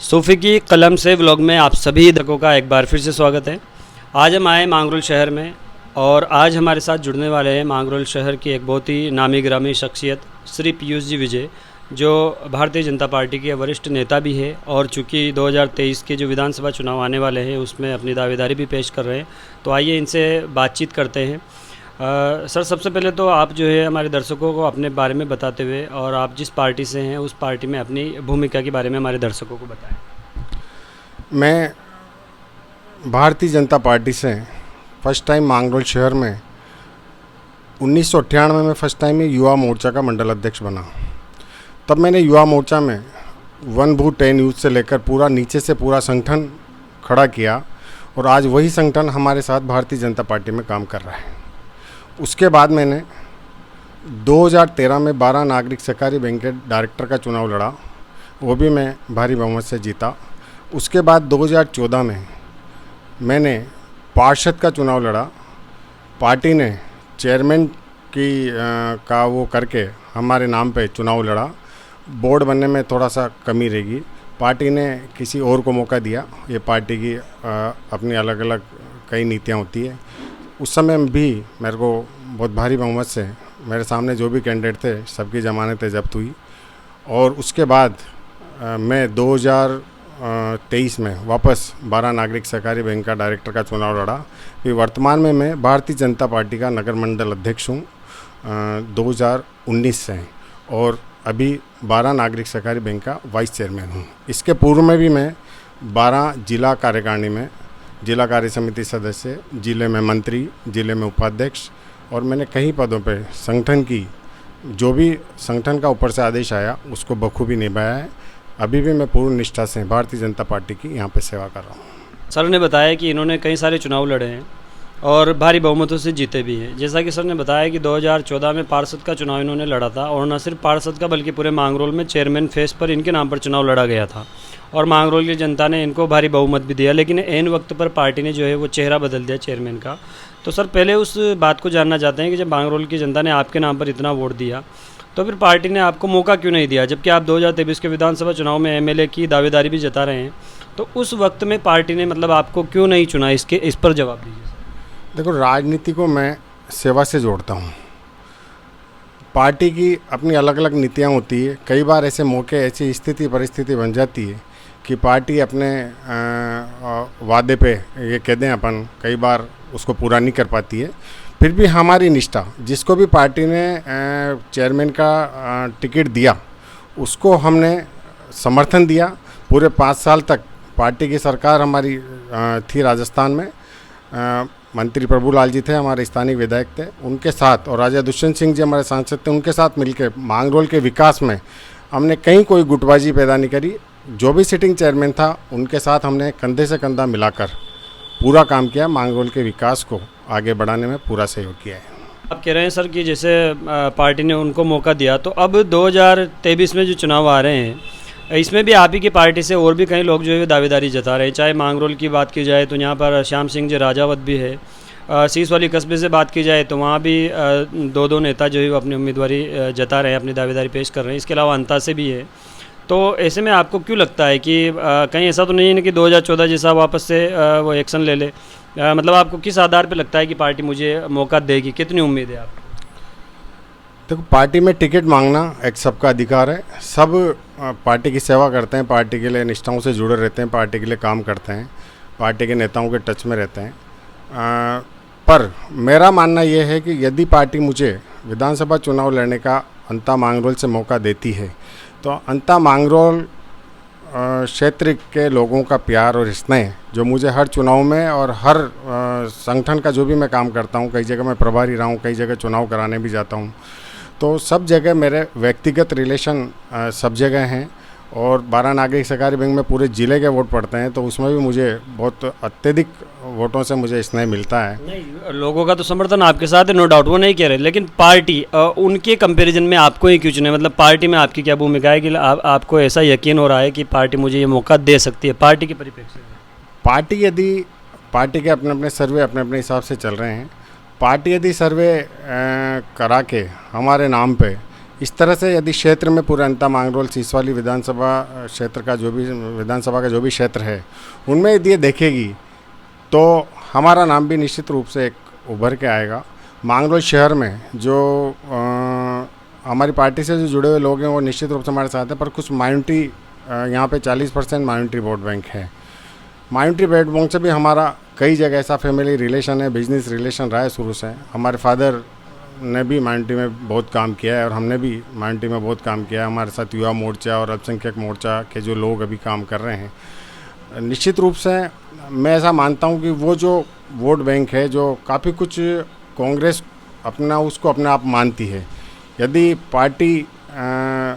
सूफी की कलम से व्लॉग में आप सभी दर्शकों का एक बार फिर से स्वागत है। आज हम आए मांगरोल शहर में और आज हमारे साथ जुड़ने वाले हैं मांगरोल शहर की एक बहुत ही नामी गिरामी शख्सियत श्री पीयूष जी विजय, जो भारतीय जनता पार्टी के वरिष्ठ नेता भी है और चूँकि 2023 के जो विधानसभा चुनाव आने वाले हैं उसमें अपनी दावेदारी भी पेश कर रहे हैं। तो आइए इनसे बातचीत करते हैं। सर, सबसे पहले तो आप जो है हमारे दर्शकों को अपने बारे में बताते हुए और आप जिस पार्टी से हैं उस पार्टी में अपनी भूमिका के बारे में हमारे दर्शकों को बताएं। मैं भारतीय जनता पार्टी से फर्स्ट टाइम मांगरोल शहर में 1998 में फर्स्ट टाइम युवा मोर्चा का मंडल अध्यक्ष बना। तब मैंने युवा मोर्चा में 1 भू 10 यूथ से लेकर पूरा नीचे से पूरा संगठन खड़ा किया और आज वही संगठन हमारे साथ भारतीय जनता पार्टी में काम कर रहा है। उसके बाद मैंने 2013 में 12 नागरिक सहकारी बैंक के डायरेक्टर का चुनाव लड़ा, वो भी मैं भारी बहुमत से जीता। उसके बाद 2014 में मैंने पार्षद का चुनाव लड़ा। पार्टी ने चेयरमैन का वो करके हमारे नाम पे चुनाव लड़ा। बोर्ड बनने में थोड़ा सा कमी रहेगी, पार्टी ने किसी और को मौका दिया। ये पार्टी की अपनी अलग अलग कई नीतियाँ होती है। उस समय भी मेरे को बहुत भारी बहुमत से मेरे सामने जो भी कैंडिडेट थे सबकी ज़मानतें जब्त हुई और उसके बाद मैं 2023 में वापस 12 नागरिक सहकारी बैंक का डायरेक्टर का चुनाव लड़ा। फिर वर्तमान में मैं भारतीय जनता पार्टी का नगर मंडल अध्यक्ष हूँ 2019 से और अभी 12 नागरिक सहकारी बैंक का वाइस चेयरमैन हूँ। इसके पूर्व में भी मैं 12 जिला कार्यकारिणी में जिला कार्य समिति सदस्य, जिले में मंत्री, जिले में उपाध्यक्ष और मैंने कई पदों पे संगठन की जो भी संगठन का ऊपर से आदेश आया उसको बखूबी निभाया है। अभी भी मैं पूर्ण निष्ठा से भारतीय जनता पार्टी की यहाँ पे सेवा कर रहा हूँ। सर ने बताया कि इन्होंने कई सारे चुनाव लड़े हैं और भारी बहुमतों से जीते भी हैं। जैसा कि सर ने बताया कि 2014 में पार्षद का चुनाव इन्होंने लड़ा था और न सिर्फ पार्षद का बल्कि पूरे मांगरोल में चेयरमैन फेस पर इनके नाम पर चुनाव लड़ा गया था और मांगरोल की जनता ने इनको भारी बहुमत भी दिया। लेकिन ऐन वक्त पर पार्टी ने जो है वो चेहरा बदल दिया चेयरमैन का। तो सर, पहले उस बात को जानना चाहते हैं कि जब मांगरोल की जनता ने आपके नाम पर इतना वोट दिया तो फिर पार्टी ने आपको मौका क्यों नहीं दिया, जबकि आप 2023 के विधानसभा चुनाव में एमएलए की दावेदारी भी जता रहे हैं। तो उस वक्त में पार्टी ने मतलब आपको क्यों नहीं चुना, इस पर जवाब दीजिए। देखो, राजनीति को मैं सेवा से जोड़ता हूँ। पार्टी की अपनी अलग अलग नीतियाँ होती है। कई बार ऐसे मौके, ऐसी स्थिति परिस्थिति बन जाती है कि पार्टी अपने वादे पे ये कह दें अपन, कई बार उसको पूरा नहीं कर पाती है। फिर भी हमारी निष्ठा, जिसको भी पार्टी ने चेयरमैन का टिकट दिया उसको हमने समर्थन दिया। पूरे 5 साल तक पार्टी की सरकार हमारी थी राजस्थान में। मंत्री प्रभुलाल जी थे, हमारे स्थानीय विधायक थे, उनके साथ और राजा दुष्यंत सिंह जी हमारे सांसद थे, उनके साथ मिलकर मांगरोल के विकास में हमने कहीं कोई गुटबाजी पैदा नहीं करी। जो भी सिटिंग चेयरमैन था उनके साथ हमने कंधे से कंधा मिलाकर पूरा काम किया, मांगरोल के विकास को आगे बढ़ाने में पूरा सहयोग किया है। आप कह रहे हैं सर कि जैसे पार्टी ने उनको मौका दिया, तो अब 2023 में जो चुनाव आ रहे हैं इसमें भी आप ही की पार्टी से और भी कई लोग जो है दावेदारी जता रहे हैं। चाहे मांगरोल की बात की जाए तो यहाँ पर श्याम सिंह जी राजावत भी है। सीस वाली कस्बे से बात की जाए तो वहाँ भी 2 नेता जो है वो अपनी उम्मीदवारी जता रहे हैं, अपनी दावेदारी पेश कर रहे हैं। इसके अलावा अंता से भी है। तो ऐसे में आपको क्यों लगता है कि कहीं ऐसा तो नहीं है ना कि 2014 जैसा वापस से वो एक्शन ले ले? मतलब आपको किस आधार पे लगता है कि पार्टी मुझे मौका देगी, कितनी उम्मीद है आपको? देखो, पार्टी में टिकट मांगना एक सबका अधिकार है। सब पार्टी की सेवा करते हैं, पार्टी के लिए निष्ठाओं से जुड़े रहते हैं, पार्टी के लिए काम करते हैं, पार्टी के नेताओं के टच में रहते हैं। पर मेरा मानना यह है कि यदि पार्टी मुझे विधानसभा चुनाव लड़ने का अंता मांगरोल से मौका देती है तो अंता मांगरोल क्षेत्र के लोगों का प्यार और स्नेह जो मुझे हर चुनाव में और हर संगठन का जो भी मैं काम करता हूँ, कई जगह मैं प्रभारी रहा हूँ, कई जगह चुनाव कराने भी जाता हूँ, तो सब जगह मेरे व्यक्तिगत रिलेशन सब जगह हैं। और 12 नागरिक सहकारी बैंक में पूरे ज़िले के वोट पड़ते हैं, तो उसमें भी मुझे बहुत अत्यधिक वोटों से मुझे स्नेह मिलता है। नहीं, लोगों का तो समर्थन आपके साथ है, नो डाउट, वो नहीं कह रहे, लेकिन पार्टी उनके कंपैरिजन में आपको ही क्यों चुने? मतलब पार्टी में आपकी क्या भूमिका है कि आपको ऐसा यकीन हो रहा है कि पार्टी मुझे ये मौका दे सकती है पार्टी के परिप्रेक्ष्य में? पार्टी के अपने अपने सर्वे अपने अपने हिसाब से चल रहे हैं। पार्टी यदि सर्वे करा के हमारे नाम पे इस तरह से यदि क्षेत्र में पूरे अंता मांगरोल सीसवाली विधानसभा क्षेत्र का जो भी विधानसभा का जो भी क्षेत्र है उनमें यदि ये देखेगी तो हमारा नाम भी निश्चित रूप से एक उभर के आएगा। मांगरोल शहर में जो हमारी पार्टी से जो जुड़े हुए लोग हैं वो निश्चित रूप से हमारे साथ हैं, पर कुछ माइनॉरिटी यहाँ पे 40% माइनॉरिटी वोट बैंक है। माइनॉरिटी वोट बैंक से भी हमारा कई जगह ऐसा फैमिली रिलेशन है, बिजनेस रिलेशन रहा है शुरू से। हमारे फादर ने भी माइनॉरिटी में बहुत काम किया है और हमने भी माइनॉरिटी में बहुत काम किया है। हमारे साथ युवा मोर्चा और अल्पसंख्यक मोर्चा के जो लोग अभी काम कर रहे हैं। निश्चित रूप से मैं ऐसा मानता हूँ कि वो जो वोट बैंक है जो काफ़ी कुछ कांग्रेस अपना उसको अपने आप मानती है, यदि पार्टी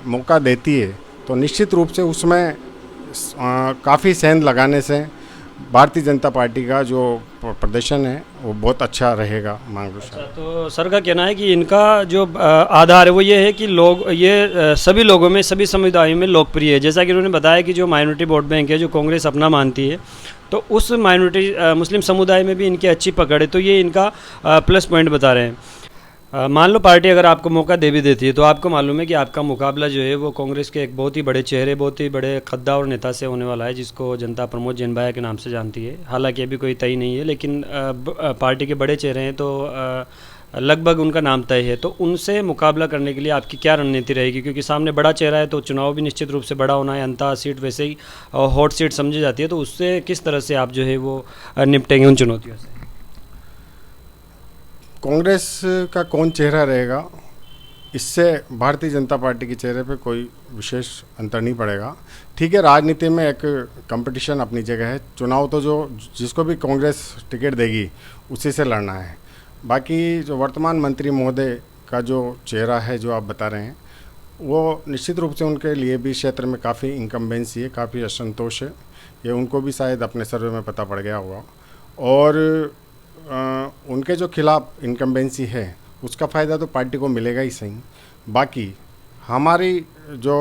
मौका देती है तो निश्चित रूप से उसमें काफ़ी सेंध लगाने से भारतीय जनता पार्टी का जो प्रदर्शन है वो बहुत अच्छा रहेगा मांगरोल शहर। तो सर का कहना है कि इनका जो आधार है वो ये है कि लोग ये सभी लोगों में, सभी समुदायों में लोकप्रिय है। जैसा कि उन्होंने बताया कि जो माइनॉरिटी वोट बैंक है जो कांग्रेस अपना मानती है, तो उस माइनॉरिटी मुस्लिम समुदाय में भी इनकी अच्छी पकड़ है, तो ये इनका प्लस पॉइंट बता रहे हैं। मान लो पार्टी अगर आपको मौका दे भी देती है तो आपको मालूम है कि आपका मुकाबला जो है वो कांग्रेस के एक बहुत ही बड़े चेहरे, बहुत ही बड़े खद्दा और नेता से होने वाला है, जिसको जनता प्रमोद जैन भाई के नाम से जानती है। हालांकि अभी कोई तय नहीं है, लेकिन पार्टी के बड़े चेहरे हैं तो लगभग उनका नाम तय है। तो उनसे मुकाबला करने के लिए आपकी क्या रणनीति रहेगी? क्योंकि सामने बड़ा चेहरा है तो चुनाव भी निश्चित रूप से बड़ा होना है, अंता सीट वैसे ही हॉट सीट समझी जाती है, तो उससे किस तरह से आप जो है वो निपटेंगे उन चुनौतियों से? कांग्रेस का कौन चेहरा रहेगा इससे भारतीय जनता पार्टी के चेहरे पे कोई विशेष अंतर नहीं पड़ेगा। ठीक है, राजनीति में एक कंपटीशन अपनी जगह है। चुनाव तो जो जिसको भी कांग्रेस टिकट देगी उसी से लड़ना है। बाकी जो वर्तमान मंत्री महोदय का जो चेहरा है जो आप बता रहे हैं, वो निश्चित रूप से उनके लिए भी क्षेत्र में काफ़ी इनकम्बेंसी है, काफ़ी असंतोष है। ये उनको भी शायद अपने सर्वे में पता पड़ गया होगा, और उनके जो खिलाफ इनकम्बेंसी है उसका फ़ायदा तो पार्टी को मिलेगा ही सही। बाकी हमारी जो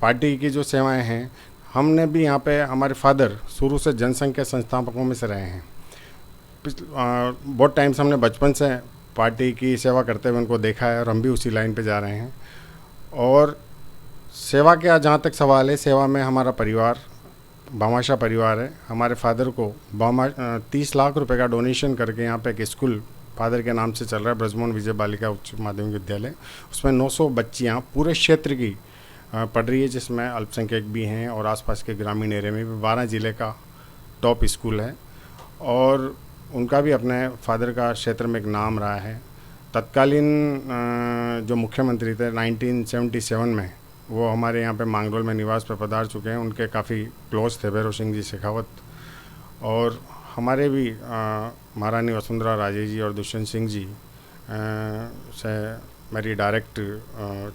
पार्टी की जो सेवाएं हैं, हमने भी यहाँ पे हमारे फादर शुरू से जनसंघ के संस्थापकों में से रहे हैं। बहुत टाइम से हमने बचपन से पार्टी की सेवा करते हुए उनको देखा है और हम भी उसी लाइन पे जा रहे हैं। और सेवा के जहाँ तक सवाल है, सेवा में हमारा परिवार भामाशाह परिवार है। हमारे फादर को 30 लाख रुपए का डोनेशन करके यहाँ पे एक स्कूल फादर के नाम से चल रहा है, ब्रजमोहन विजय बालिका उच्च माध्यमिक विद्यालय। उसमें 900 बच्चियाँ पूरे क्षेत्र की पढ़ रही है, जिसमें अल्पसंख्यक भी हैं और आसपास के ग्रामीण एरिया में भी 12 ज़िले का टॉप स्कूल है। और उनका भी अपने फादर का क्षेत्र में एक नाम रहा है। तत्कालीन जो मुख्यमंत्री थे 1977 में, वो हमारे यहाँ पे मांगरोल में निवास पर पधार चुके हैं। उनके काफ़ी क्लोज थे भैरव सिंह जी शेखावत। और हमारे भी महारानी वसुंधरा राजे जी और दुष्यंत सिंह जी से मेरी डायरेक्ट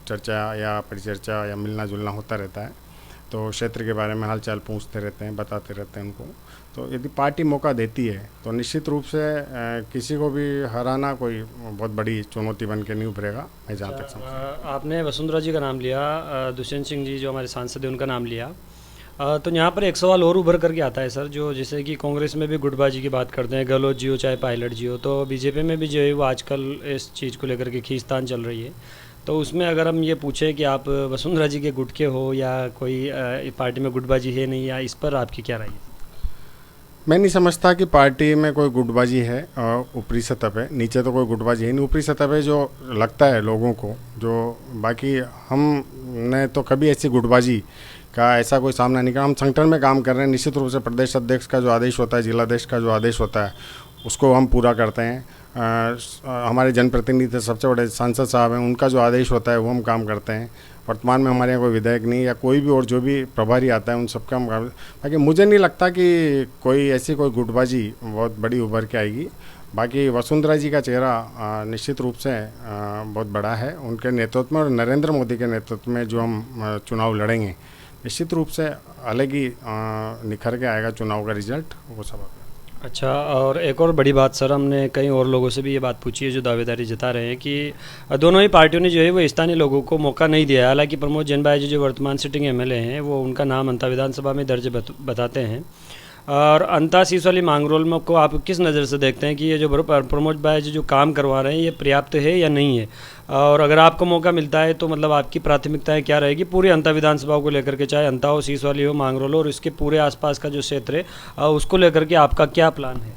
चर्चा या परिचर्चा या मिलना जुलना होता रहता है। तो क्षेत्र के बारे में हालचाल पूछते रहते हैं, बताते रहते हैं उनको। तो यदि पार्टी मौका देती है तो निश्चित रूप से किसी को भी हराना कोई बहुत बड़ी चुनौती बन के नहीं उभरेगा, मैं जहाँ तक समझता। आपने वसुंधरा जी का नाम लिया, दुष्यंत सिंह जी जो हमारे सांसद हैं उनका नाम लिया, तो यहाँ पर एक सवाल और उभर करके आता है सर, जो जैसे कि कांग्रेस में भी गुटबाजी की बात करते हैं, गहलोत जी हो चाहे पायलट जी हो, तो बीजेपी में भी जो है वो आजकल इस चीज़ को लेकर के खींचतान चल रही है। तो उसमें अगर हम ये पूछें कि आप वसुंधरा जी के गुट के हो या कोई पार्टी में गुटबाजी है नहीं, या इस पर आपकी क्या राय है? मैं नहीं समझता कि पार्टी में कोई गुटबाजी है ऊपरी सतह पे। नीचे तो कोई गुटबाजी है नहीं, ऊपरी सतह पे जो लगता है लोगों को, जो बाकी हमने तो कभी ऐसी गुटबाजी का ऐसा कोई सामना नहीं करा। हम संगठन में काम कर रहे हैं। निश्चित रूप से प्रदेश अध्यक्ष का जो आदेश होता है, जिलाध्यक्ष का जो आदेश होता है, उसको हम पूरा करते हैं। हमारे जनप्रतिनिधि सबसे बड़े सांसद साहब हैं, उनका जो आदेश होता है वो हम काम करते हैं। वर्तमान में हमारे यहाँ कोई विधायक नहीं या कोई भी और जो भी प्रभारी आता है उन सबका हम बाकी मुझे नहीं लगता कि कोई ऐसी कोई गुटबाजी बहुत बड़ी उभर के आएगी। बाकी वसुंधरा जी का चेहरा निश्चित रूप से बहुत बड़ा है। उनके नेतृत्व में और नरेंद्र मोदी के नेतृत्व में जो हम चुनाव लड़ेंगे, निश्चित रूप से अलग ही निखर के आएगा चुनाव का रिजल्ट, वो सब। अच्छा, और एक और बड़ी बात सर, हमने कई और लोगों से भी ये बात पूछी है जो दावेदारी जता रहे हैं कि दोनों ही पार्टियों ने जो है वो स्थानीय लोगों को मौका नहीं दिया है। हालांकि प्रमोद जैन भाई जो वर्तमान सिटिंग एमएलए हैं, वो उनका नाम अंता विधानसभा में दर्ज बताते हैं। और अंता सीसवाली मांगरोल में को आप किस नज़र से देखते हैं कि ये जो प्रमोद भाई जो काम करवा रहे हैं ये पर्याप्त है या नहीं है? और अगर आपको मौका मिलता है तो मतलब आपकी प्राथमिकताएं क्या रहेगी पूरी अंता विधानसभा को लेकर के, चाहे अंता हो, सीसवाली हो, मांगरोल हो, और इसके पूरे आसपास का जो क्षेत्र है उसको लेकर के आपका क्या प्लान है?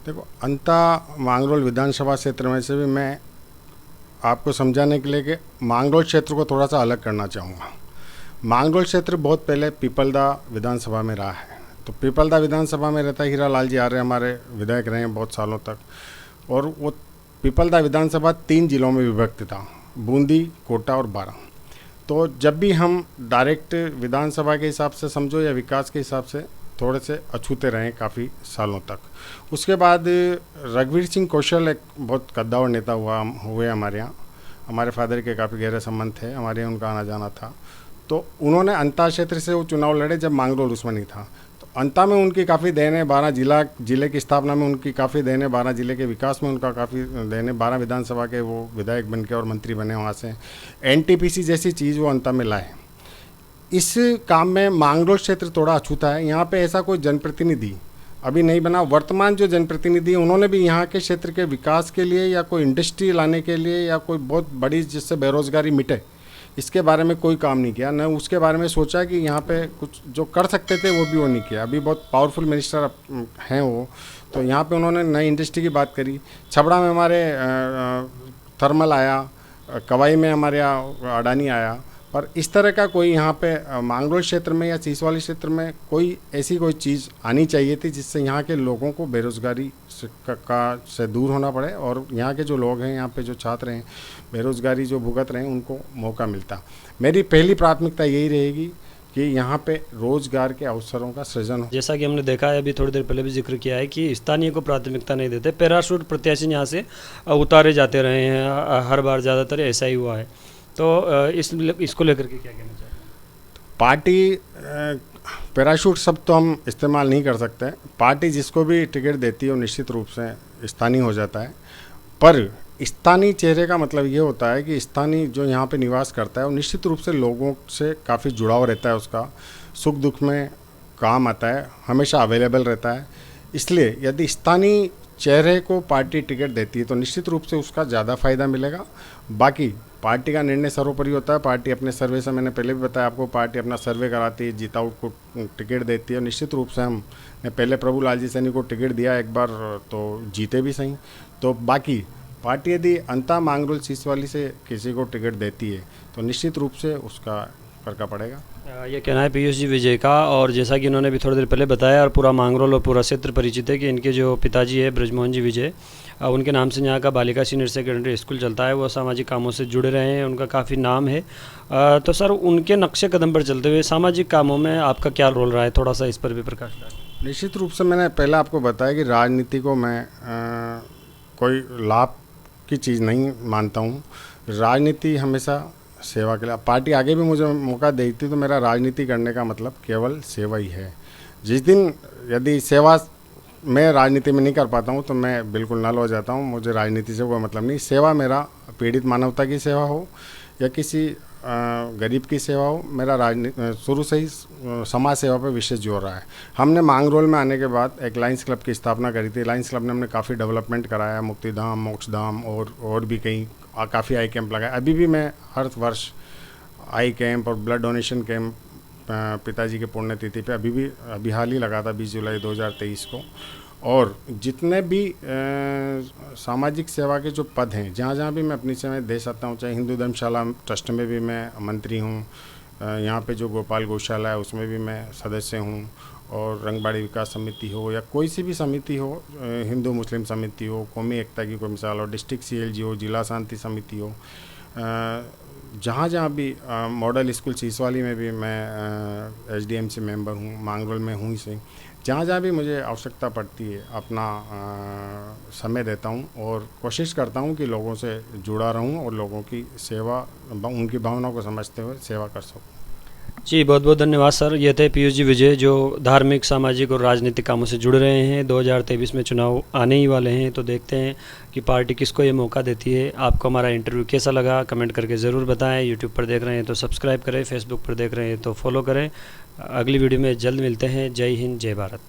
देखो, अंता मांगरोल विधानसभा क्षेत्र में से भी मैं आपको समझाने के लिए कि मांगरोल क्षेत्र को थोड़ा सा अलग करना चाहूँगा। मांगरोल क्षेत्र बहुत पहले पीपलदा विधानसभा में रहा है। तो पीपलदा विधानसभा में रहता हीरा लाल जी आर्य हमारे विधायक रहे हैं बहुत सालों तक, और वो पीपलदा विधानसभा 3 जिलों में विभक्त था, बूंदी, कोटा और बारां। तो जब भी हम डायरेक्ट विधानसभा के हिसाब से समझो या विकास के हिसाब से थोड़े से अछूते रहे काफ़ी सालों तक। उसके बाद रघुवीर सिंह कौशल एक बहुत कद्दावर नेता हुए हमारे यहाँ। हमारे फादर के काफ़ी गहरे संबंध थे, हमारे यहाँ उनका आना जाना था। तो उन्होंने अंता क्षेत्र से वो चुनाव लड़े जब मांगरोल उसमें नहीं था। तो अंता में उनकी काफ़ी देन है, 12 जिले की स्थापना में उनकी काफ़ी देन है, 12 जिले के विकास में उनका काफ़ी देन है। 12 विधानसभा के वो विधायक बन के और मंत्री बने वहाँ से। NTPC जैसी चीज़ वो अंता में लाए। इस काम में मांगरोल क्षेत्र थोड़ा अछूता है। यहाँ पे ऐसा कोई जनप्रतिनिधि अभी नहीं बना। वर्तमान जो जनप्रतिनिधि उन्होंने भी यहाँ के क्षेत्र के विकास के लिए या कोई इंडस्ट्री लाने के लिए या कोई बहुत बड़ी जिससे बेरोजगारी मिटे, इसके बारे में कोई काम नहीं किया। न उसके बारे में सोचा कि यहाँ पे कुछ जो कर सकते थे वो भी वो नहीं किया। अभी बहुत पावरफुल मिनिस्टर हैं वो, तो यहाँ पे उन्होंने नई इंडस्ट्री की बात करी। छबड़ा में हमारे थर्मल आया, कवाई में हमारे यहाँ अडानी आया, पर इस तरह का कोई यहाँ पे मांगरोल क्षेत्र में या सीसवाली क्षेत्र में कोई ऐसी कोई चीज़ आनी चाहिए थी जिससे यहाँ के लोगों को बेरोज़गारी से दूर होना पड़े और यहाँ के जो लोग हैं, यहाँ पे जो छात्र हैं, बेरोज़गारी जो भुगत रहे हैं, उनको मौका मिलता। मेरी पहली प्राथमिकता यही रहेगी कि यहाँ पे रोज़गार के अवसरों का सृजन हो। जैसा कि हमने देखा है, अभी थोड़ी देर पहले भी जिक्र किया है कि स्थानीय को प्राथमिकता नहीं देते, पैराशूट प्रत्याशी यहाँ से उतारे जाते रहे हैं, हर बार ज़्यादातर ऐसा ही हुआ है। तो इसको लेकर के क्या कहना चाहिए? पार्टी पैराशूट सब तो हम इस्तेमाल नहीं कर सकते। पार्टी जिसको भी टिकट देती है वो निश्चित रूप से स्थानीय हो जाता है। पर स्थानीय चेहरे का मतलब ये होता है कि स्थानीय जो यहाँ पे निवास करता है वो निश्चित रूप से लोगों से काफ़ी जुड़ाव रहता है, उसका सुख दुख में काम आता है, हमेशा अवेलेबल रहता है। इसलिए यदि स्थानीय चेहरे को पार्टी टिकट देती है तो निश्चित रूप से उसका ज़्यादा फायदा मिलेगा। बाकी पार्टी का निर्णय सर्वोपरि होता है। पार्टी अपने सर्वे से, मैंने पहले भी बताया आपको, पार्टी अपना सर्वे कराती है, जीता को टिकट देती है। निश्चित रूप से हमने पहले प्रभु लालजी सैनी को टिकट दिया एक बार, तो जीते भी सही। तो बाकी पार्टी यदि अंता मांगरोल सीसवाली से किसी को टिकट देती है तो निश्चित रूप से उसका फर्क पड़ेगा। ये कहना है पीयूष जी विजय का। और जैसा कि इन्होंने भी थोड़ी देर पहले बताया, और पूरा मांगरोल और पूरा क्षेत्र परिचित है कि इनके जो पिताजी है ब्रजमोहन जी विजय, उनके नाम से यहाँ का बालिका सीनियर सेकेंडरी स्कूल चलता है। वो सामाजिक कामों से जुड़े रहे हैं, उनका काफ़ी नाम है। तो सर, उनके नक्शे कदम पर चलते हुए सामाजिक कामों में आपका क्या रोल रहा है? थोड़ा सा इस पर भी प्रकाश डालें। निश्चित रूप से मैंने पहले आपको बताया कि राजनीति को मैं कोई लाभ की चीज़ नहीं मानता हूँ। राजनीति हमेशा सेवा के लिए। पार्टी आगे भी मुझे मौका देती तो मेरा राजनीति करने का मतलब केवल सेवा ही है। जिस दिन यदि सेवा मैं राजनीति में नहीं कर पाता हूँ तो मैं बिल्कुल नल हो जाता हूँ। मुझे राजनीति से कोई मतलब नहीं। सेवा मेरा पीड़ित मानवता की सेवा हो या किसी गरीब की सेवा हो, मेरा राजनीति शुरू से ही समाज सेवा पर विशेष जोर रहा है। हमने मांगरोल में आने के बाद एक लायंस क्लब की स्थापना करी थी। लायंस क्लब ने हमने काफ़ी डेवलपमेंट कराया, मुक्तिधाम, मोक्षधाम और भी कहीं काफ़ी आई कैंप लगाए। अभी भी मैं हर वर्ष आई कैंप और ब्लड डोनेशन कैंप पिताजी के पुण्यतिथि पे अभी हाल ही लगा था 20 जुलाई 2023 को। और जितने भी सामाजिक सेवा के जो पद हैं, जहाँ जहाँ भी मैं अपनी सेवाएं दे सकता हूँ, चाहे हिंदू धर्मशाला ट्रस्ट में भी मैं मंत्री हूँ, यहाँ पे जो गोपाल गौशाला है उसमें भी मैं सदस्य हूँ, और रंगबाड़ी विकास समिति हो या कोई सी भी समिति हो, हिंदू मुस्लिम समिति हो, कौमी एकता की कोई मिसाल हो, डिस्ट्रिक्ट CLG हो, जिला शांति समिति हो, जहाँ जहाँ भी मॉडल स्कूल सीसवाली में भी मैं SDMC मेंबर हूँ, मांगरोल में हूँ ही सही। जहाँ जहाँ भी मुझे आवश्यकता पड़ती है अपना समय देता हूँ और कोशिश करता हूँ कि लोगों से जुड़ा रहूँ और लोगों की सेवा, उनकी भावनाओं को समझते हुए सेवा कर सकूँ। जी, बहुत बहुत धन्यवाद सर। ये थे पीयूष जी विजय, जो धार्मिक, सामाजिक और राजनीतिक कामों से जुड़ रहे हैं। 2023 में चुनाव आने ही वाले हैं, तो देखते हैं कि पार्टी किसको ये मौका देती है। आपको हमारा इंटरव्यू कैसा लगा कमेंट करके ज़रूर बताएं। यूट्यूब पर देख रहे हैं तो सब्सक्राइब करें, फेसबुक पर देख रहे हैं तो फॉलो करें। अगली वीडियो में जल्द मिलते हैं। जय हिंद, जय भारत।